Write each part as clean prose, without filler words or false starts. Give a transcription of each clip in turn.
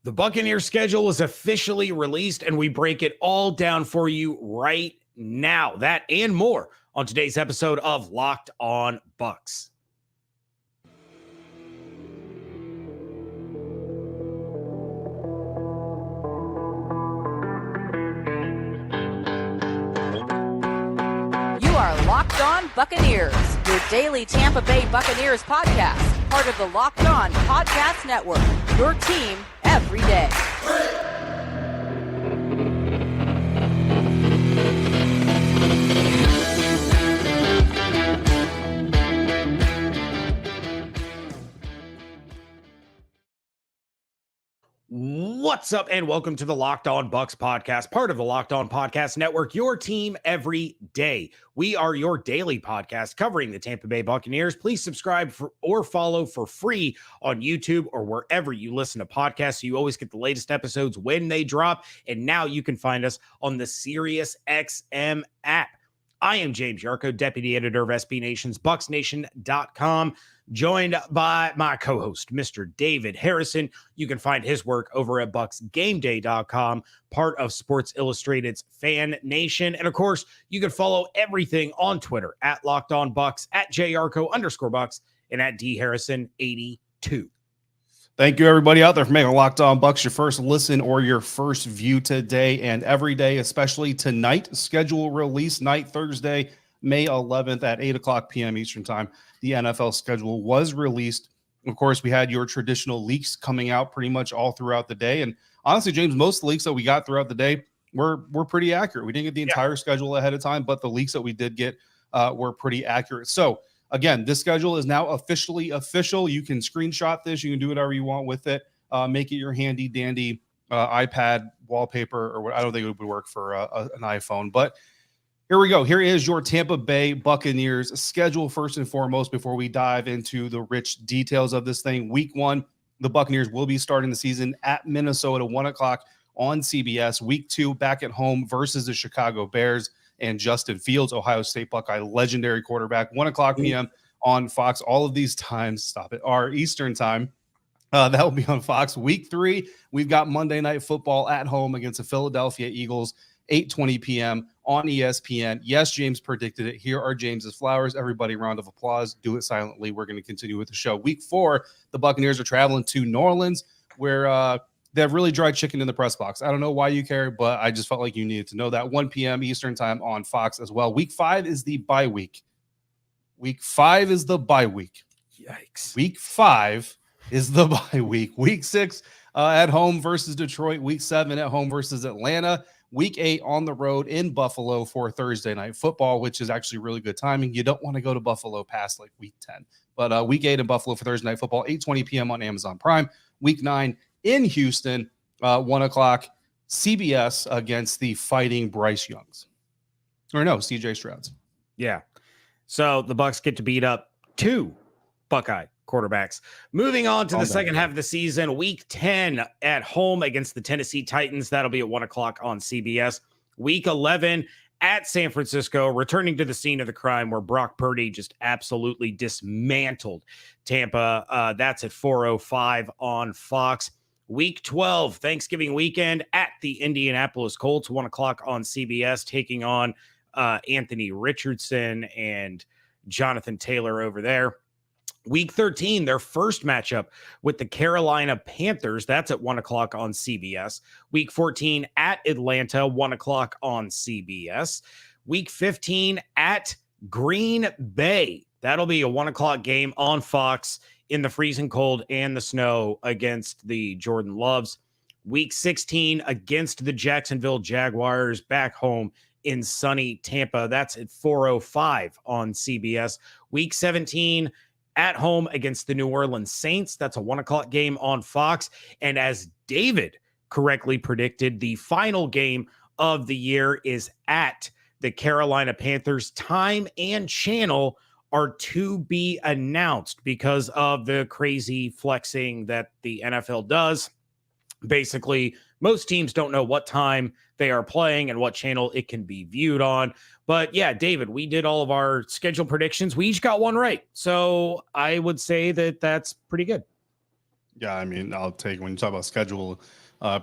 The Buccaneers schedule is officially released, and we break it all down for you right now. That and more on today's episode of Locked On Bucs. You are Locked On Buccaneers, your daily Tampa Bay Buccaneers podcast, part of the Locked On Podcast Network, your team every day. What's up, and welcome to the Locked On Bucs podcast, part of the Locked On Podcast Network, your team every day. We are your daily podcast covering the Tampa Bay Buccaneers. Please subscribe or follow for free on YouTube or wherever you listen to podcasts, so you always get the latest episodes when they drop. And now you can find us on the SiriusXM app. I am James Yarcho, deputy editor of SB Nation's BucsNation.com, joined by my co-host, Mr. David Harrison. You can find his work over at BucsGameDay.com, part of Sports Illustrated's Fan Nation. And of course, you can follow everything on Twitter at Locked On Bucs, at JYarcho_Bucs, and at DHarrison82. Thank you, everybody out there, for making Locked On Bucs your first listen or your first view today and every day, especially tonight. Schedule release night, Thursday, May 11th at 8 o'clock p.m. Eastern Time. The NFL schedule was released. Of course, we had your traditional leaks coming out pretty much all throughout the day. And honestly, James, most of the leaks that we got throughout the day were pretty accurate. We didn't get the entire schedule ahead of time, but the leaks that we did get were pretty accurate. So, again, this schedule is now officially official. You can screenshot this. You can do whatever you want with it. Make it your handy dandy iPad wallpaper, or what. I don't think it would work for an iPhone. But here we go. Here is your Tampa Bay Buccaneers schedule first and foremost before we dive into the rich details of this thing. Week 1, the Buccaneers will be starting the season at Minnesota, 1 o'clock on CBS. Week 2, back at home versus the Chicago Bears and Justin Fields, Ohio State Buckeye legendary quarterback, 1 o'clock p.m. on Fox. All of these times, are Eastern time. That will be on Fox. Week 3, we've got Monday Night Football at home against the Philadelphia Eagles, 8:20 p.m. on ESPN. Yes, James predicted it. Here are James's flowers. Everybody, round of applause. Do it silently. We're going to continue with the show. Week 4, the Buccaneers are traveling to New Orleans, where they have really dry chicken in the press box. I don't know why you care, but I just felt like you needed to know that. 1 p.m. Eastern time on Fox as well. Week 5 is the bye week. Week 5 is the bye week. Yikes. Week 5 is the bye week. Week 6 at home versus Detroit. Week 7 at home versus Atlanta. Week 8 on the road in Buffalo for Thursday Night Football, which is actually really good timing. You don't want to go to Buffalo past like week 10. But week 8 in Buffalo for Thursday Night Football, 8:20 p.m. on Amazon Prime. Week 9 in Houston, 1 o'clock, CBS against the Fighting Bryce Youngs. Or no, CJ Strouds. Yeah. So the Bucs get to beat up 2 Buckeye quarterbacks. Moving on to the second half of the season, week 10 at home against the Tennessee Titans. That'll be at 1 o'clock on CBS. Week 11 at San Francisco, returning to the scene of the crime where Brock Purdy just absolutely dismantled Tampa. That's at 4:05 on Fox. Week 12, Thanksgiving weekend at the Indianapolis Colts, 1 o'clock on CBS, taking on Anthony Richardson and Jonathan Taylor over there. Week 13, their first matchup with the Carolina Panthers. That's at 1 o'clock on CBS. Week 14 at Atlanta, 1 o'clock on CBS. Week 15 at Green Bay. That'll be a 1 o'clock game on Fox in the freezing cold and the snow against the Jordan Loves. Week 16 against the Jacksonville Jaguars back home in sunny Tampa. That's at 4:05 on CBS. Week 17 at home against the New Orleans Saints. That's a 1 o'clock game on Fox. And as David correctly predicted, the final game of the year is at the Carolina Panthers. Time and channel are to be announced because of the crazy flexing that the NFL does. Basically, most teams don't know what time they are playing and what channel it can be viewed on. But yeah, David, we did all of our schedule predictions. We each got one right. So I would say that that's pretty good. Yeah, I mean, I'll take when you talk about schedule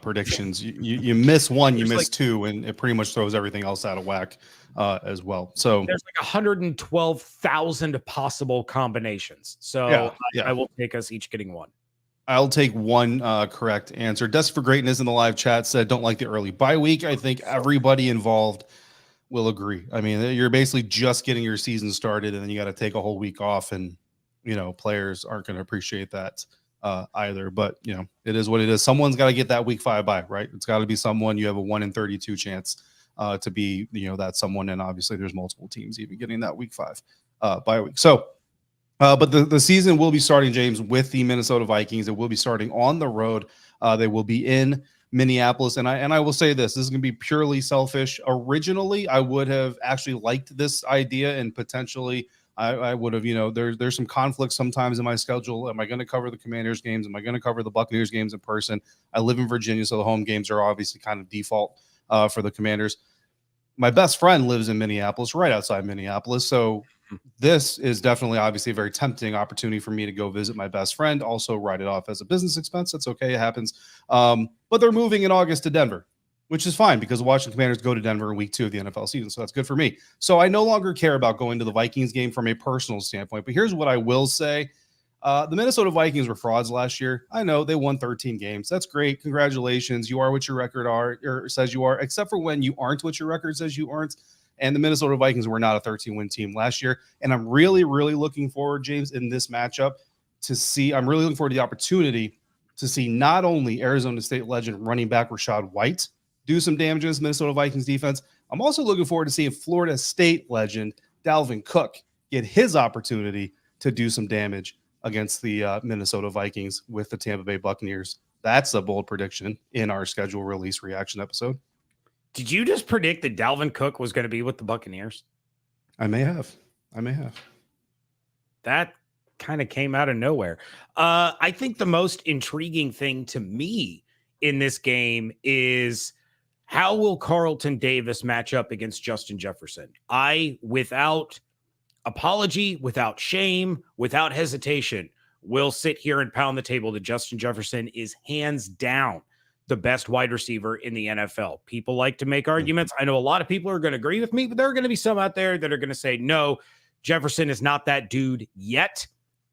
predictions, you miss one, you miss two, and it pretty much throws everything else out of whack as well. So there's like 112,000 possible combinations. So yeah. I will take us each getting one. I'll take one correct answer. Desperate for Greatness in the live chat said, don't like the early bye week. I think everybody involved will agree. I mean, you're basically just getting your season started, and then you got to take a whole week off, and, players aren't going to appreciate that either. But, it is what it is. Someone's got to get that week 5 bye, right? It's got to be someone. You have a 1 in 32 chance to be, that someone. And obviously there's multiple teams even getting that week 5 bye week. So, but the season will be starting, James, with the Minnesota Vikings. It will be starting on the road. They will be in Minneapolis. And I will say this is going to be purely selfish. Originally, I would have actually liked this idea, and potentially I would have, there's some conflicts sometimes in my schedule. Am I going to cover the Commanders games? Am I going to cover the Buccaneers games in person? I live in Virginia, so the home games are obviously kind of default for the Commanders. My best friend lives in Minneapolis, right outside Minneapolis. So this is definitely obviously a very tempting opportunity for me to go visit my best friend, also write it off as a business expense. That's okay. It happens. But they're moving in August to Denver, which is fine because the Washington Commanders go to Denver in week 2 of the NFL season. So that's good for me. So I no longer care about going to the Vikings game from a personal standpoint. But here's what I will say. The Minnesota Vikings were frauds last year. I know they won 13 games. That's great. Congratulations. You are what your record says you are, except for when you aren't what your record says you aren't. And the Minnesota Vikings were not a 13-win team last year. And I'm really, really looking forward, James, in this matchup I'm really looking forward to the opportunity to see not only Arizona State legend running back Rachaad White do some damage in this Minnesota Vikings defense. I'm also looking forward to seeing Florida State legend Dalvin Cook get his opportunity to do some damage against the Minnesota Vikings with the Tampa Bay Buccaneers. That's a bold prediction in our schedule release reaction episode. Did you just predict that Dalvin Cook was going to be with the Buccaneers? I may have. That kind of came out of nowhere. I think the most intriguing thing to me in this game is how will Carlton Davis match up against Justin Jefferson? Without apology, without shame, without hesitation, will sit here and pound the table that Justin Jefferson is hands down the best wide receiver in the NFL. People like to make arguments. I know a lot of people are going to agree with me, but there are going to be some out there that are going to say, no, Jefferson is not that dude yet.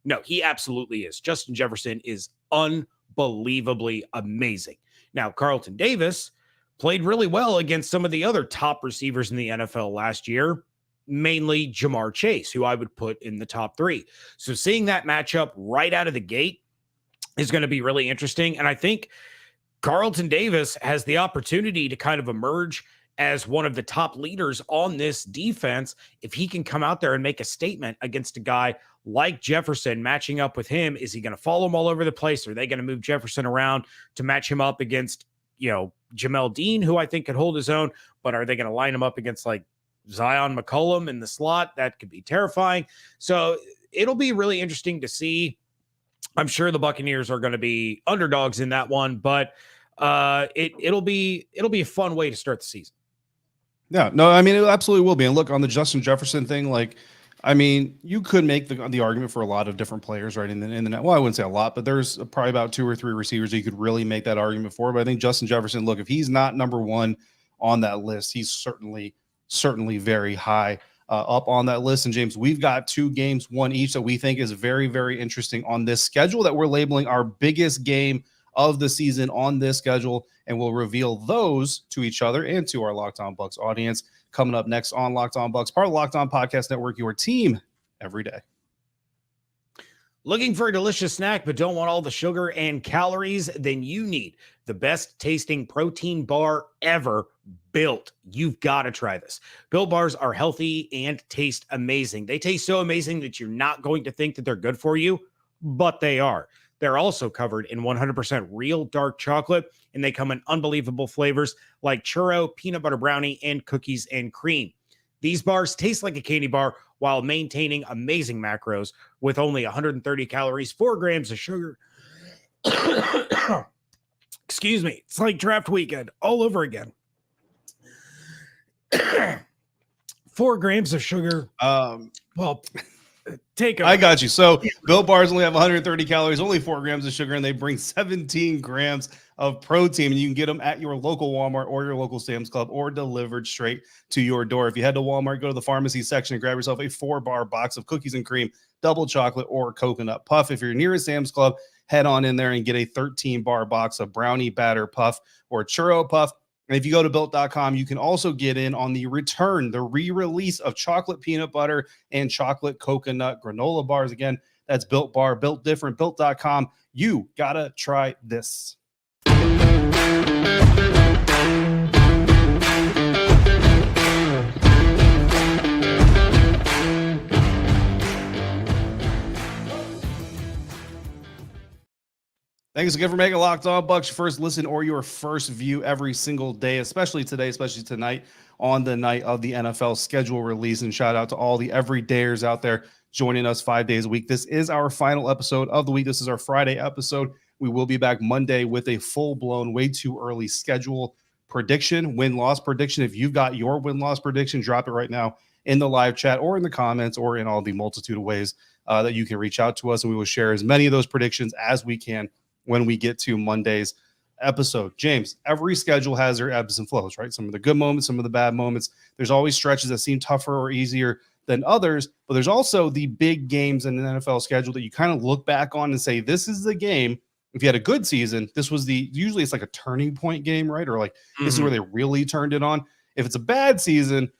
No, he absolutely is. Justin Jefferson is unbelievably amazing. Now, Carlton Davis played really well against some of the other top receivers in the NFL last year, mainly Jamar Chase, who I would put in the top 3. So seeing that matchup right out of the gate is going to be really interesting. And I think Carlton Davis has the opportunity to kind of emerge as one of the top leaders on this defense if he can come out there and make a statement against a guy like Jefferson. Matching up with him, is he going to follow him all over the place? Are they going to move Jefferson around to match him up against, Jamel Dean, who I think could hold his own, but are they going to line him up against like Zion McCollum in the slot? That could be terrifying. So it'll be really interesting to see. I'm sure the Buccaneers are going to be underdogs in that one, but it'll be a fun way to start the season. Yeah, no, I mean, it absolutely will be. And look, on the Justin Jefferson thing, you could make the argument for a lot of different players, right? In the net. Well, I wouldn't say a lot, but there's probably about 2 or 3 receivers that you could really make that argument for. But I think Justin Jefferson, look, if he's not number 1 on that list, he's certainly very high up on that list. And James, we've got 2 games, one each, that we think is very, very interesting on this schedule that we're labeling our biggest game of the season on this schedule. And we'll reveal those to each other and to our Locked On Bucs audience coming up next on Locked On Bucs, part of the Locked On Podcast Network, your team every day. Looking for a delicious snack but don't want all the sugar and calories? Then you need the best tasting protein bar ever built. You've got to try this. Built bars are healthy and taste amazing. They taste so amazing that you're not going to think that they're good for you, but they are. They're also covered in 100% real dark chocolate, and they come in unbelievable flavors like churro, peanut butter brownie, and cookies and cream. These bars taste like a candy bar while maintaining amazing macros with only 130 calories, 4 grams of sugar. Excuse me. It's like draft weekend all over again. 4 grams of sugar. Take I got you. So Built Bars only have 130 calories, only 4 grams of sugar, and they bring 17 grams of protein. And you can get them at your local Walmart or your local Sam's Club or delivered straight to your door. If you head to Walmart, go to the pharmacy section and grab yourself a 4-bar box of cookies and cream, double chocolate, or coconut puff. If you're near a Sam's Club, head on in there and get a 13-bar box of brownie batter puff or churro puff. And if you go to built.com, you can also get in on the re-release of chocolate peanut butter and chocolate coconut granola bars. Again, that's Built Bar, built different, built.com. You gotta try this. Thanks again for making Locked On Bucs your first listen or your first view every single day, especially today, especially tonight on the night of the NFL schedule release. And shout out to all the everydayers out there joining us 5 days a week. This is our final episode of the week. This is our Friday episode. We will be back Monday with a full-blown, way too early schedule prediction, win-loss prediction. If you've got your win-loss prediction, drop it right now in the live chat or in the comments or in all the multitude of ways that you can reach out to us. And we will share as many of those predictions as we can when we get to Monday's episode. James, every schedule has their ebbs and flows, right? Some of the good moments, some of the bad moments. There's always stretches that seem tougher or easier than others, but there's also the big games in the NFL schedule that you kind of look back on and say, this is the game. If you had a good season, this was usually it's like a turning point game, right? Or like, this is where they really turned it on. If it's a bad season,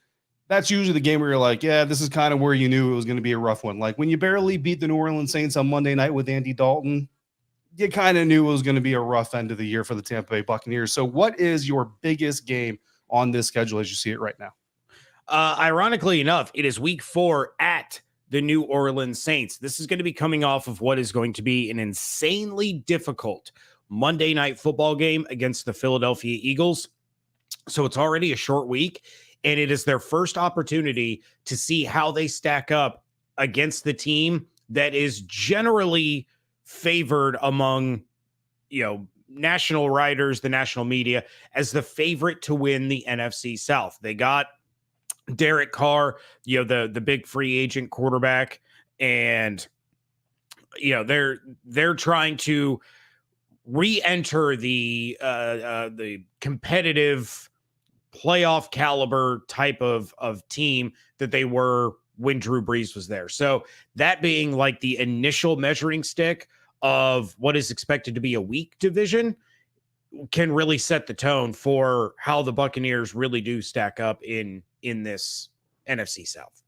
that's usually the game where you're like, yeah, this is kind of where you knew it was going to be a rough one. Like when you barely beat the New Orleans Saints on Monday night with Andy Dalton, you kind of knew it was going to be a rough end of the year for the Tampa Bay Buccaneers. So what is your biggest game on this schedule as you see it right now? Ironically enough, it is week 4 at the New Orleans Saints. This is going to be coming off of what is going to be an insanely difficult Monday night football game against the Philadelphia Eagles. So it's already a short week, and it is their first opportunity to see how they stack up against the team that is generally favored among, national writers, the national media, as the favorite to win the NFC South. They got Derek Carr, the big free agent quarterback, and they're trying to re-enter the competitive playoff caliber type of team that they were when Drew Brees was there. So that being like the initial measuring stick of what is expected to be a weak division can really set the tone for how the Buccaneers really do stack up in this NFC South.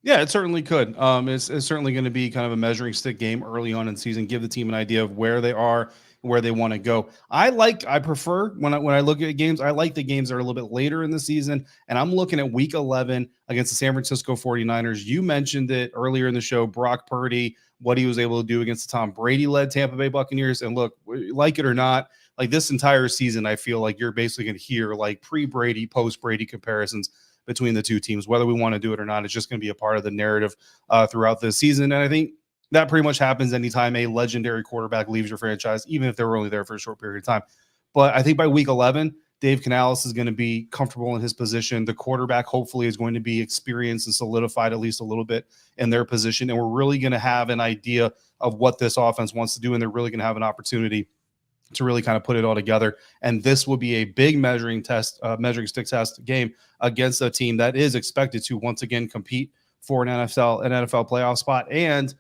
Yeah, it certainly could. It's certainly going to be kind of a measuring stick game early on in the season, give the team an idea of where they are, where they want to go. I prefer when I look at games, I like the games that are a little bit later in the season, and I'm looking at week 11 against the San Francisco 49ers. You mentioned it earlier in the show, Brock Purdy, what he was able to do against the Tom Brady-led Tampa Bay Buccaneers. And look, like it or not, like this entire season, I feel like you're basically going to hear like pre-Brady, post-Brady comparisons between the two teams, whether we want to do it or not. It's just going to be a part of the narrative throughout the season. And I think that pretty much happens anytime a legendary quarterback leaves your franchise, even if they were only there for a short period of time. But I think by week 11, Dave Canales is going to be comfortable in his position. The quarterback hopefully is going to be experienced and solidified at least a little bit in their position. And we're really going to have an idea of what this offense wants to do. And they're really going to have an opportunity to really kind of put it all together. And this will be a big measuring stick test game against a team that is expected to once again compete for an NFL playoff spot. And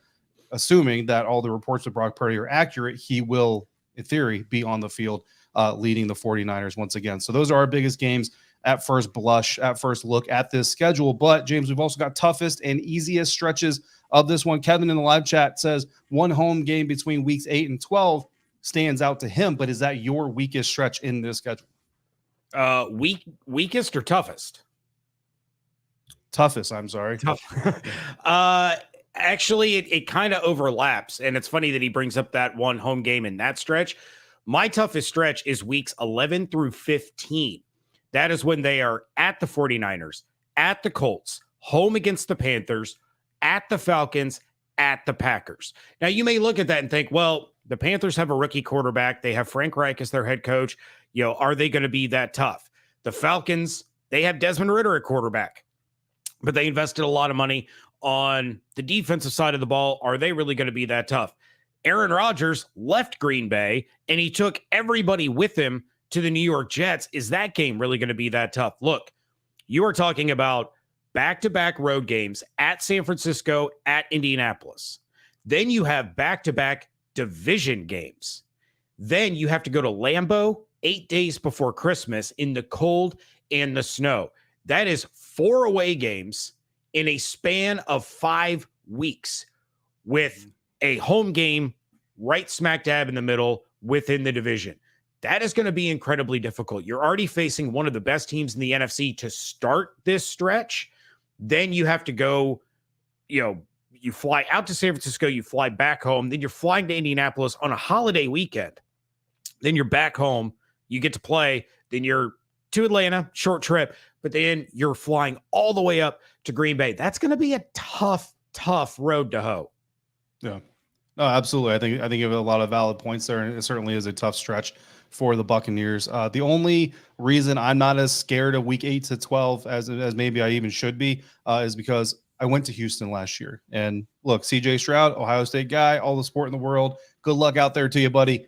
assuming that all the reports of Brock Purdy are accurate, he will, in theory, be on the field leading the 49ers once again. So those are our biggest games at first blush, at first look at this schedule. But, James, we've also got toughest and easiest stretches of this one. Kevin in the live chat says one home game between weeks 8 and 12 stands out to him. But is that your weakest stretch in this schedule? Weakest or toughest? Toughest, I'm sorry. Tough. Actually, it kind of overlaps. And it's funny that he brings up that one home game in that stretch. My toughest stretch is weeks 11 through 15. That is when they are at the 49ers, at the Colts, home against the Panthers, at the Falcons, at the Packers. Now, you may look at that and think, well, the Panthers have a rookie quarterback. They have Frank Reich as their head coach. Are they going to be that tough? The Falcons, they have Desmond Ridder at quarterback, but they invested a lot of money on the defensive side of the ball, are they really going to be that tough? Aaron Rodgers left Green Bay and he took everybody with him to the New York Jets. Is that game really going to be that tough? Look, you are talking about back-to-back road games at San Francisco, at Indianapolis. Then you have back-to-back division games. Then you have to go to Lambeau 8 days before Christmas in the cold and the snow. That is 4 away games in a span of 5 weeks with a home game right smack dab in the middle within the division. That is going to be incredibly difficult. You're already facing one of the best teams in the NFC to start this stretch. Then you have to go, you fly out to San Francisco, you fly back home, then you're flying to Indianapolis on a holiday weekend. Then you're back home, you get to play, then you're to Atlanta, short trip, but then you're flying all the way up to Green Bay. That's going to be a tough road to hoe. Yeah. No, absolutely. I think you have a lot of valid points there, and it certainly is a tough stretch for the Buccaneers. The only reason I'm not as scared of week 8 to 12 as maybe I even should be is because I went to Houston last year. And look, CJ Stroud, Ohio State guy, all the sport in the world. Good luck out there to you, buddy.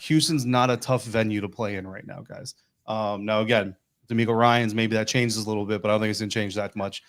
Houston's not a tough venue to play in right now, guys. Now, again, D'Amico Ryans, maybe that changes a little bit, but I don't think it's going to change that much.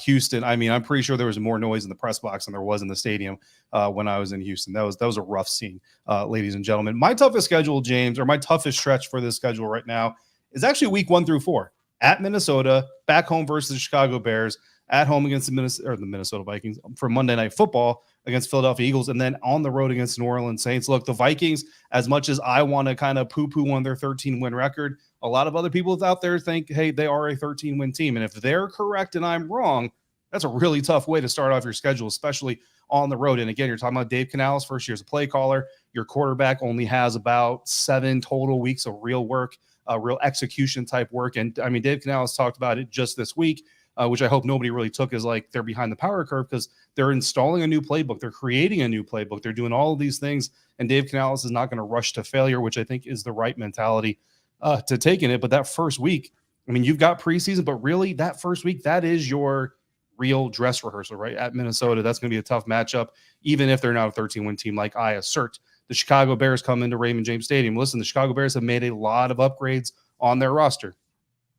Houston, I mean, I'm pretty sure there was more noise in the press box than there was in the stadium when I was in Houston. That was a rough scene, ladies and gentlemen. My toughest schedule, James, or my toughest stretch for this schedule right now is actually week 1 through 4. At Minnesota, back home versus the Chicago Bears, at home against the Minnesota Vikings for Monday Night Football against Philadelphia Eagles, and then on the road against New Orleans Saints. Look, the Vikings, as much as I want to kind of poo-poo on their 13-win record, a lot of other people out there think, hey, they are a 13-win team. And if they're correct and I'm wrong, that's a really tough way to start off your schedule, especially on the road. And again, you're talking about Dave Canales, first year as a play caller. Your quarterback only has about 7 total weeks of real work, real execution type work. And I mean, Dave Canales talked about it just this week, which I hope nobody really took as like they're behind the power curve, because they're installing a new playbook. They're creating a new playbook. They're doing all of these things. And Dave Canales is not going to rush to failure, which I think is the right mentality to take in it. But that first week, I mean, you've got preseason, but really that first week, that is your real dress rehearsal, right? At Minnesota, that's going to be a tough matchup, even if they're not a 13-win team like I assert. The Chicago Bears come into Raymond James Stadium. Listen, the Chicago Bears have made a lot of upgrades on their roster.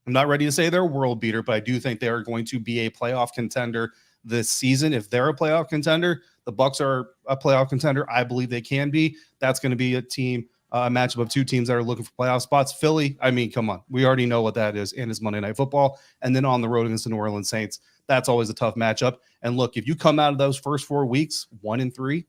I'm not ready to say they're a world beater, but I do think they are going to be a playoff contender this season. If they're a playoff contender, the Bucs are a playoff contender. I believe they can be. That's going to be a team, a matchup of 2 teams that are looking for playoff spots. Philly, I mean, come on. We already know what that is, and it's Monday Night Football. And then on the road against the New Orleans Saints, that's always a tough matchup. And look, if you come out of those first 4 weeks 1-3,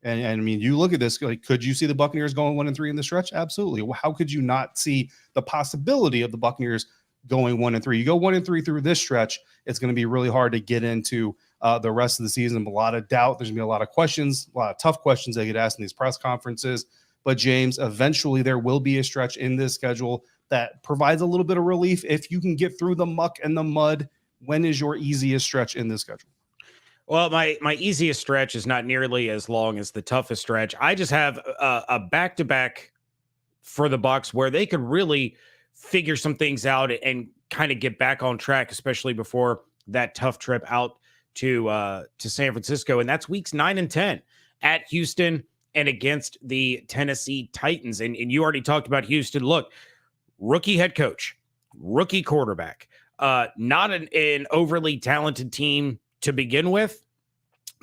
and I mean, you look at this, like, could you see the Buccaneers going 1-3 in the stretch? Absolutely. Well, how could you not see the possibility of the Buccaneers going 1-3? You go 1-3 through this stretch, it's going to be really hard to get into the rest of the season. A lot of doubt. There's going to be a lot of questions, a lot of tough questions they get asked in these press conferences. But James, eventually there will be a stretch in this schedule that provides a little bit of relief if you can get through the muck and the mud. When is your easiest stretch in this schedule? Well, my easiest stretch is not nearly as long as the toughest stretch. I just have a back-to-back for the Bucs where they could really figure some things out and kind of get back on track, especially before that tough trip out to San Francisco. And that's weeks 9 and 10 at Houston and against the Tennessee Titans. And you already talked about Houston. Look, rookie head coach, rookie quarterback, not an overly talented team to begin with.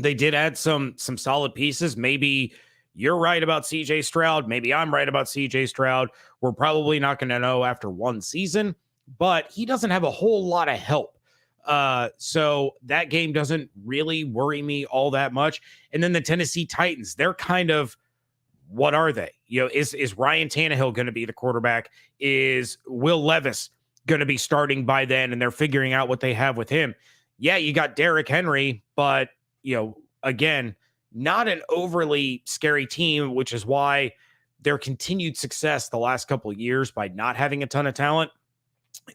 They did add some solid pieces. Maybe you're right about CJ Stroud. Maybe I'm right about CJ Stroud. We're probably not going to know after 1 season, but he doesn't have a whole lot of help. So that game doesn't really worry me all that much. And then the Tennessee Titans, they're kind of, what are they? Is Ryan Tannehill going to be the quarterback? Is Will Levis going to be starting by then? And they're figuring out what they have with him. Yeah, you got Derrick Henry, but, again, not an overly scary team, which is why their continued success the last couple of years by not having a ton of talent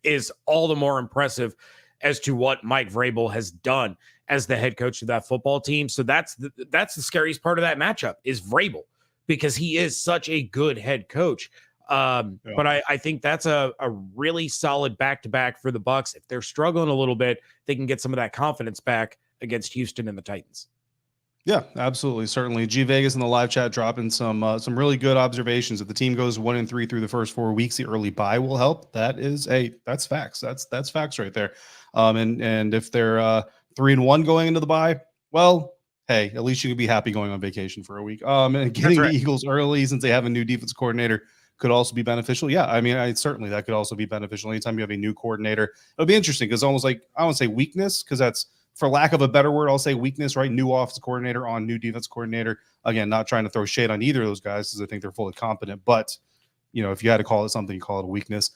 is all the more impressive as to what Mike Vrabel has done as the head coach of that football team. So that's the scariest part of that matchup is Vrabel, because he is such a good head coach. But I think that's a really solid back-to-back for the Bucs. If they're struggling a little bit, they can get some of that confidence back against Houston and the Titans. Yeah, absolutely. Certainly. G Vegas in the live chat dropping some really good observations. If the team goes 1-3 through the first 4 weeks, the early bye will help. That's facts. That's facts right there. And if they're 3-1 going into the bye, well, hey, at least you can be happy going on vacation for a week. And getting the Eagles early since they have a new defense coordinator could also be beneficial. Yeah, I mean, certainly that could also be beneficial. Anytime you have a new coordinator, it'll be interesting because almost like, I won't say weakness, because that's, for lack of a better word, I'll say weakness, right? New offensive coordinator on new defense coordinator. Again, not trying to throw shade on either of those guys because I think they're fully competent. But, if you had to call it something, you call it a weakness.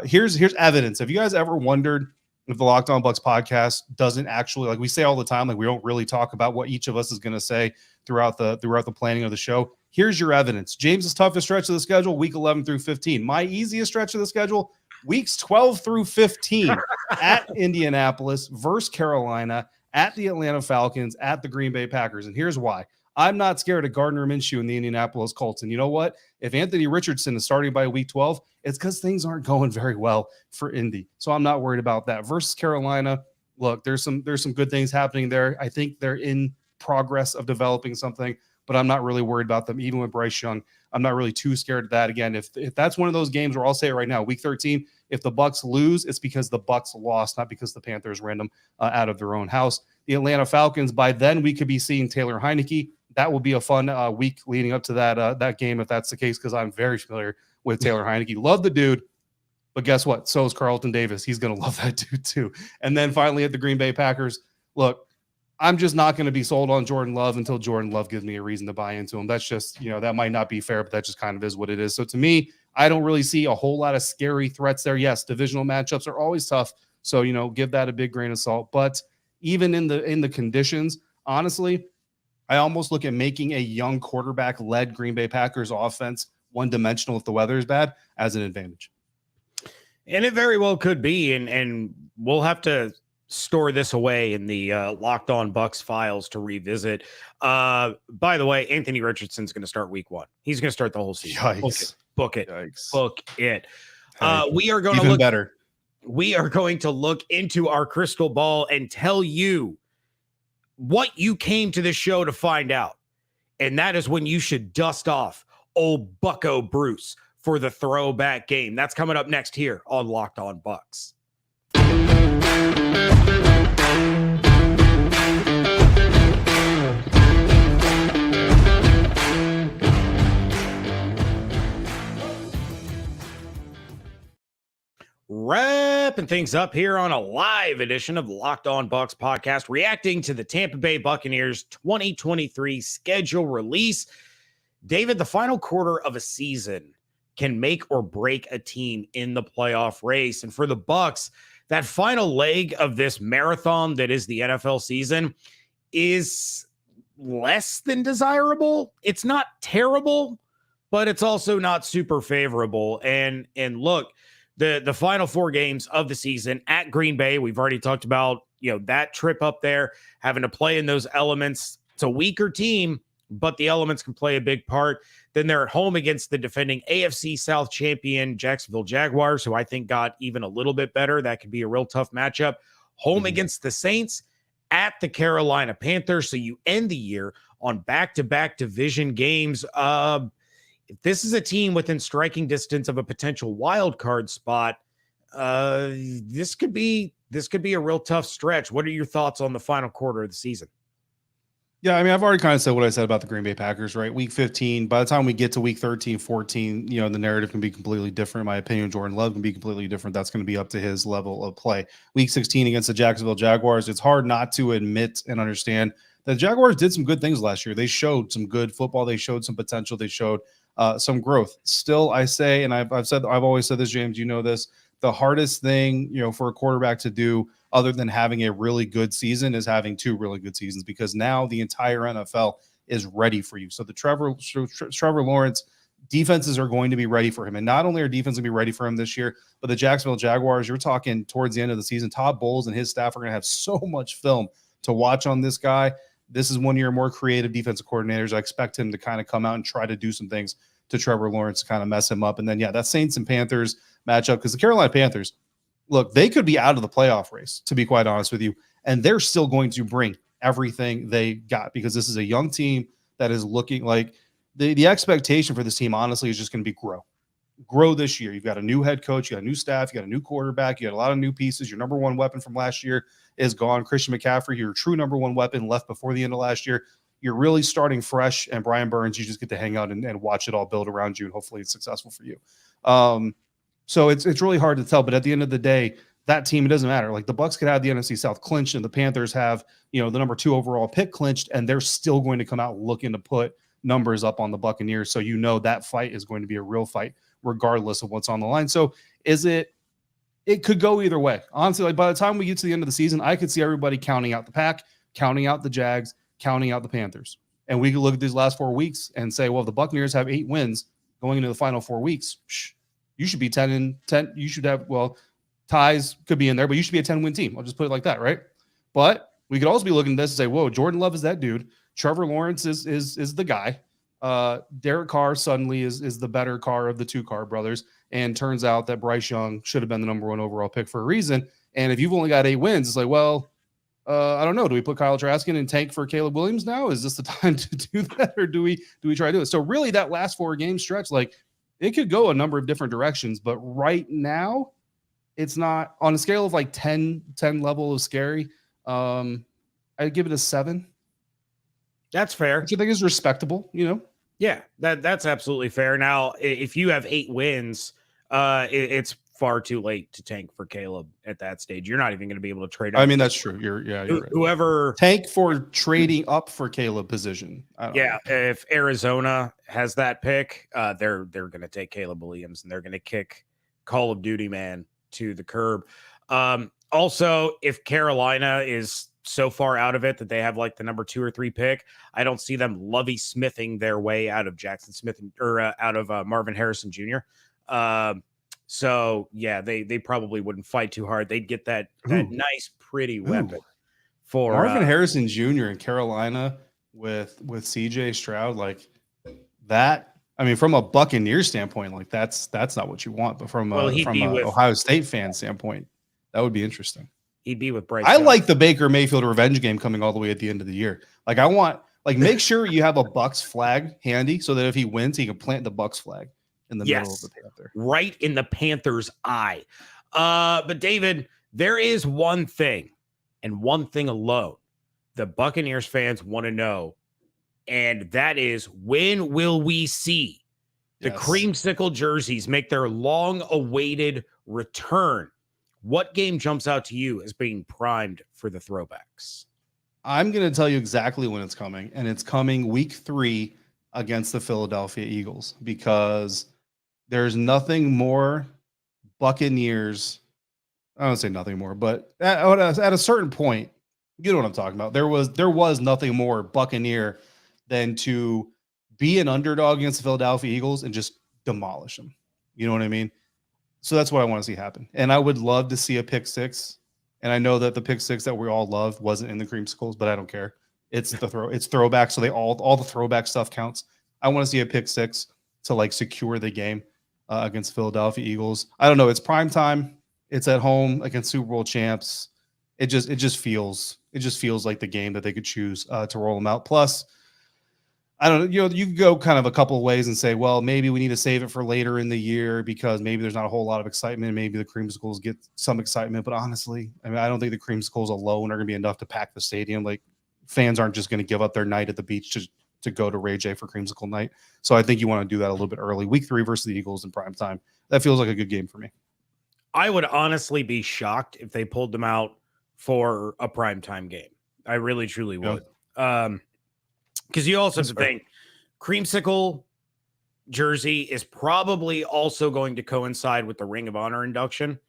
Here's evidence. Have you guys ever wondered if the Locked On Bucs podcast doesn't actually, like we say all the time, like we don't really talk about what each of us is going to say throughout the planning of the show? Here's your evidence. James' toughest stretch of the schedule, week 11 through 15. My easiest stretch of the schedule, weeks 12 through 15 at Indianapolis versus Carolina, at the Atlanta Falcons, at the Green Bay Packers. And here's why. I'm not scared of Gardner Minshew and the Indianapolis Colts. And you know what? If Anthony Richardson is starting by week 12, it's because things aren't going very well for Indy. So I'm not worried about that. Versus Carolina, look, there's some good things happening there. I think they're in progress of developing something, but I'm not really worried about them. Even with Bryce Young, I'm not really too scared of that. Again, if that's one of those games where I'll say it right now, week 13, if the Bucs lose, it's because the Bucs lost, not because the Panthers ran them out of their own house. The Atlanta Falcons, by then we could be seeing Taylor Heineke. That will be a fun week leading up to that game if that's the case, because I'm very familiar with Taylor Heineke. Love the dude, but guess what? So is Carlton Davis. He's going to love that dude too. And then finally at the Green Bay Packers, look, I'm just not going to be sold on Jordan Love until Jordan Love gives me a reason to buy into him. That's just, that might not be fair, but that just kind of is what it is. So to me, I don't really see a whole lot of scary threats there. Yes, divisional matchups are always tough. So, give that a big grain of salt. But even in the conditions, honestly, I almost look at making a young quarterback-led Green Bay Packers offense one-dimensional if the weather is bad as an advantage. And it very well could be. And we'll have to store this away in the Locked On Bucs files to revisit. By the way, Anthony Richardson's going to start week 1. He's going to start the whole season. Yikes. Book it. Yikes. Book it. Hey, we are going to look better. We are going to look into our crystal ball and tell you what you came to this show to find out. And that is when you should dust off old Bucko Bruce for the throwback game. That's coming up next here on Locked On Bucs. Wrapping things up here on a live edition of the Locked On Bucs podcast, reacting to the Tampa Bay Buccaneers 2023 schedule release. David, the final quarter of a season can make or break a team in the playoff race. And for the Bucs, that final leg of this marathon that is the NFL season is less than desirable. It's not terrible, but it's also not super favorable. And look, the final 4 games of the season at Green Bay, we've already talked about, that trip up there, having to play in those elements. It's a weaker team, but the elements can play a big part. Then they're at home against the defending AFC South champion Jacksonville Jaguars, who I think got even a little bit better. That could be a real tough matchup. Home against the Saints, at the Carolina Panthers. So you end the year on back-to-back division games. If this is a team within striking distance of a potential wild card spot, this could be a real tough stretch. What are your thoughts on the final quarter of the season? Yeah, I mean, I've already kind of said what I said about the Green Bay Packers, right? Week 15, by the time we get to week 13, 14, the narrative can be completely different. In my opinion, Jordan Love can be completely different. That's going to be up to his level of play. Week 16 against the Jacksonville Jaguars, it's hard not to admit and understand that the Jaguars did some good things last year. They showed some good football. They showed some potential. They showed some growth. Still, I say, and I've always said this, James, this, the hardest thing, for a quarterback to do other than having a really good season is having 2 really good seasons, because now the entire NFL is ready for you. So the Trevor Lawrence defenses are going to be ready for him. And not only are defense going to be ready for him this year, but the Jacksonville Jaguars, you're talking towards the end of the season, Todd Bowles and his staff are going to have so much film to watch on this guy. This is one of your more creative defensive coordinators. I expect him to kind of come out and try to do some things to Trevor Lawrence to kind of mess him up. And then, that Saints and Panthers matchup, because the Carolina Panthers, look, they could be out of the playoff race, to be quite honest with you, and they're still going to bring everything they got because this is a young team that is looking like the expectation for this team, honestly, is just going to be grow this year. You've got a new head coach, you got a new staff, you got a new quarterback, you got a lot of new pieces. Your number one weapon from last year is gone. Christian McCaffrey, your true number one weapon, left before the end of last year. You're really starting fresh, and Brian Burns, you just get to hang out and watch it all build around you, and hopefully it's successful for you. So it's really hard to tell, but at the end of the day, that team, it doesn't matter. Like the Bucs could have the NFC South clinched, and the Panthers have, the number 2 overall pick clinched, and they're still going to come out looking to put numbers up on the Buccaneers. So that fight is going to be a real fight, regardless of what's on the line. So it could go either way. Honestly, like by the time we get to the end of the season, I could see everybody counting out the Pack, counting out the Jags, counting out the Panthers. And we could look at these last 4 weeks and say, well, if the Buccaneers have 8 wins going into the final 4 weeks, you should be 10-10. You should have, ties could be in there, but you should be a 10-win team. I'll just put it like that, right? But we could also be looking at this and say, whoa, Jordan Love is that dude. Trevor Lawrence is the guy. Derek Carr suddenly is the better Carr of the 2 Carr brothers. And turns out that Bryce Young should have been the number 1 overall pick for a reason. And if you've only got 8 wins, it's like, well, I don't know. Do we put Kyle Trask in and tank for Caleb Williams now? Is this the time to do that? Or do we try to do it? So really that last 4 game stretch, like it could go a number of different directions, but right now it's not on a scale of like 10 level of scary. I'd give it a 7. That's fair. Which I think is respectable, Yeah, that's absolutely fair. Now, if you have 8 wins, it's far too late to tank for Caleb at that stage. You're not even going to be able to trade. I mean, that's true. You're right. Whoever tank for trading up for Caleb position. If Arizona has that pick, they're going to take Caleb Williams and they're going to kick Call of Duty man to the curb. Also, if Carolina is so far out of it that they have like the number 2 or 3 pick, I don't see them Lovey Smithing their way out of Jackson Smith or out of Marvin Harrison Jr. So yeah, they probably wouldn't fight too hard. They'd get that nice, pretty weapon for Marvin Harrison Jr. in Carolina with CJ Stroud, like that. I mean, from a Buccaneer standpoint, like that's not what you want, but from an Ohio State fan standpoint, that would be interesting. He'd be with Bryce. I like the Baker Mayfield revenge game coming all the way at the end of the year. Like I want, make sure you have a Bucs flag handy so that if he wins, he can plant the Bucs flag in the middle of the Panther. Right in the Panther's eye. But David, there is one thing and one thing alone the Buccaneers fans want to know, and that is when will we see the creamsicle jerseys make their long-awaited return? What game jumps out to you as being primed for the throwbacks? I'm going to tell you exactly when it's coming, and it's coming week 3 against the Philadelphia Eagles, because there's nothing more Buccaneers. I don't say nothing more, but at a certain point, you know what I'm talking about. There was nothing more Buccaneer than to be an underdog against the Philadelphia Eagles and just demolish them. You know what I mean? So that's what I want to see happen. And I would love to see a pick 6. And I know that the pick 6 that we all loved wasn't in the creamsicles, but I don't care. It's it's throwback. So all the throwback stuff counts. I want to see a pick 6 to like secure the game against Philadelphia Eagles. I don't know. It's prime time. It's at home against Super Bowl champs. It just feels like the game that they could choose to roll them out. Plus, I don't know, you could go kind of a couple of ways and say, well, maybe we need to save it for later in the year because maybe there's not a whole lot of excitement. Maybe the creamsicles get some excitement, but honestly, I mean, I don't think the creamsicles alone are going to be enough to pack the stadium. Like fans aren't just going to give up their night at the beach to go to Ray J for creamsicle night. So I think you want to do that a little bit early. Week 3 versus the Eagles in prime time. That feels like a good game for me. I would honestly be shocked if they pulled them out for a primetime game. I really, truly would. Because you also have to think, creamsicle jersey is probably also going to coincide with the Ring of Honor induction.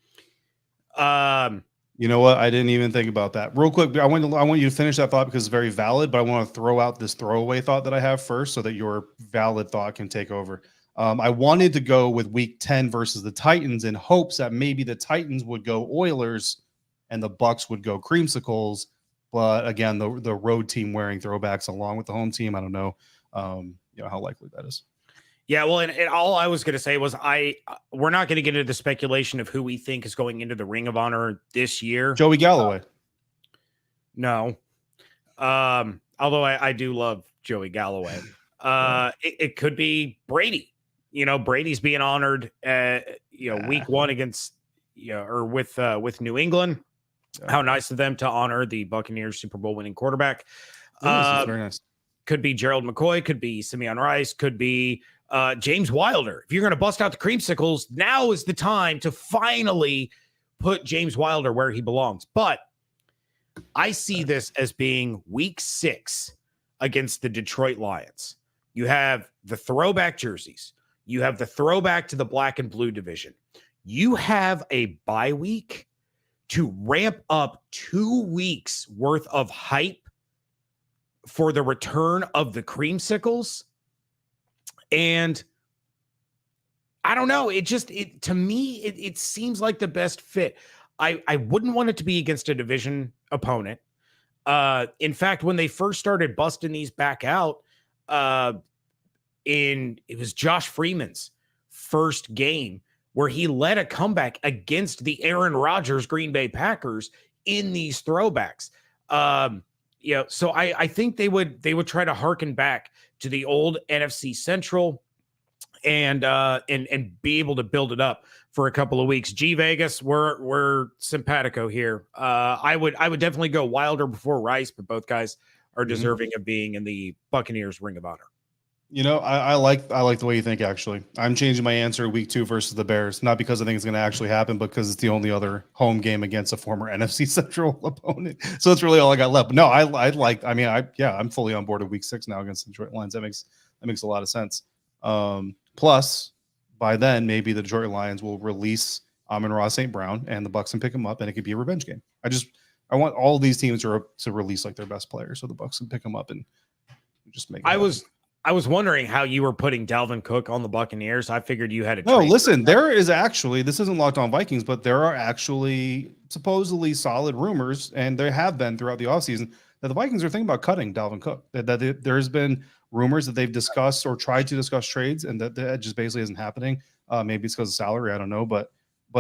You know what? I didn't even think about that. Real quick, I want you to finish that thought because it's very valid, but I want to throw out this throwaway thought that I have first so that your valid thought can take over. I wanted to go with week 10 versus the Titans in hopes that maybe the Titans would go Oilers and the Bucs would go creamsicles. But again, the road team wearing throwbacks along with the home team, I don't know, how likely that is. Yeah, well, and all I was going to say was we're not going to get into the speculation of who we think is going into the Ring of Honor this year. Joey Galloway. No. Although I do love Joey Galloway. It could be Brady. Brady's being honored week one against or with New England. How nice of them to honor the Buccaneers Super Bowl winning quarterback. Very nice. Could be Gerald McCoy, could be Simeon Rice, could be James Wilder. If you're going to bust out the creamsicles, now is the time to finally put James Wilder where he belongs. But I see this as being week 6 against the Detroit Lions. You have the throwback jerseys. You have the throwback to the black and blue division. You have a bye week to ramp up 2 weeks worth of hype for the return of the creamsicles. And I don't know. To me, it seems like the best fit. I wouldn't want it to be against a division opponent. In fact, when they first started busting these back out, it was Josh Freeman's first game where he led a comeback against the Aaron Rodgers Green Bay Packers in these throwbacks. So I think they would try to harken back to the old NFC Central and be able to build it up for a couple of weeks. G Vegas, we're simpatico here. I would definitely go Wilder before Rice, but both guys are deserving of being in the Buccaneers Ring of Honor. I like the way you think, actually. I'm changing my answer week 2 versus the Bears, not because I think it's going to actually happen, but because it's the only other home game against a former NFC Central opponent. So that's really all I got left. But no, I'm fully on board with week 6 now against the Detroit Lions. That makes a lot of sense. Plus, by then, maybe the Detroit Lions will release Amon-Ra St. Brown and the Bucs can pick him up, and it could be a revenge game. I want all these teams to release like their best players so the Bucs can pick them up and just make it I was wondering how you were putting Dalvin Cook on the Buccaneers. I figured you had a No, listen, there is actually, this isn't Locked On Vikings, but there are actually supposedly solid rumors, and there have been throughout the offseason, that the Vikings are thinking about cutting Dalvin Cook. That there's been rumors that they've discussed or tried to discuss trades, and that just basically isn't happening. Maybe it's because of salary, I don't know, but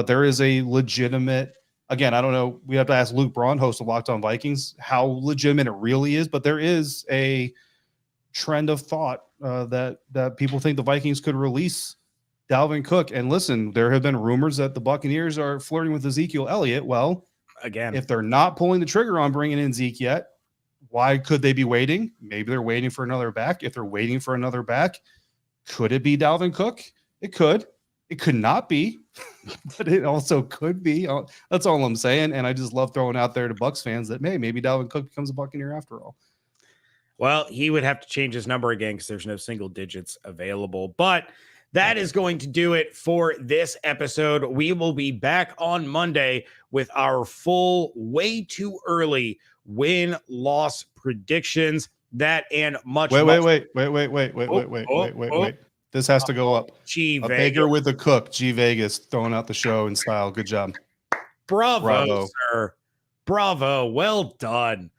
there is a legitimate, again, I don't know, we have to ask Luke Braun, host of Locked On Vikings, how legitimate it really is, but there is a trend of thought that people think the Vikings could release Dalvin Cook. And listen, there have been rumors that the Buccaneers are flirting with Ezekiel Elliott. Well, again, if they're not pulling the trigger on bringing in Zeke yet, why could they be waiting? Maybe they're waiting for another back. If they're waiting for another back, could it be Dalvin Cook? It could. It could not be, but it also could be. That's all I'm saying. And I just love throwing out there to Bucs fans that maybe Dalvin Cook becomes a Buccaneer after all. Well, he would have to change his number again because there's no single digits available. But that is going to do it for this episode. We will be back on Monday with our full, way too early win-loss predictions. That and much. Wait. This has to go up. G a Vegas. Baker with a cook. G Vegas throwing out the show in style. Good job. Bravo, sir. Bravo. Well done.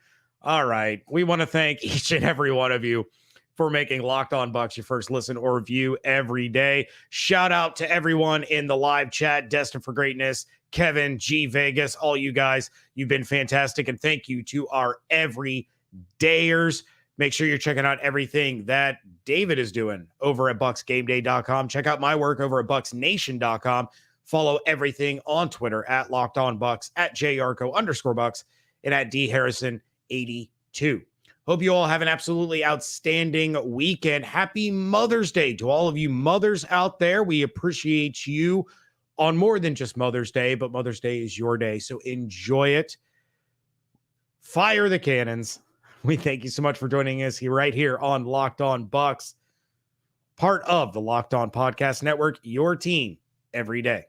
All right. We want to thank each and every one of you for making Locked On Bucs your first listen or view every day. Shout out to everyone in the live chat, Destined for Greatness, Kevin, G Vegas, all you guys. You've been fantastic. And thank you to our everydayers. Make sure you're checking out everything that David is doing over at BucsGameDay.com. Check out my work over at BucsNation.com. Follow everything on Twitter at Locked On Bucs, at JYarcho_Bucs, and at DHarrison82. Hope you all have an absolutely outstanding weekend. Happy Mother's Day to all of you mothers out there. We appreciate you on more than just Mother's Day, but Mother's Day is your day, so enjoy it. Fire the cannons. We thank you so much for joining us right here on Locked On Bucs, part of the Locked On Podcast Network, your team every day.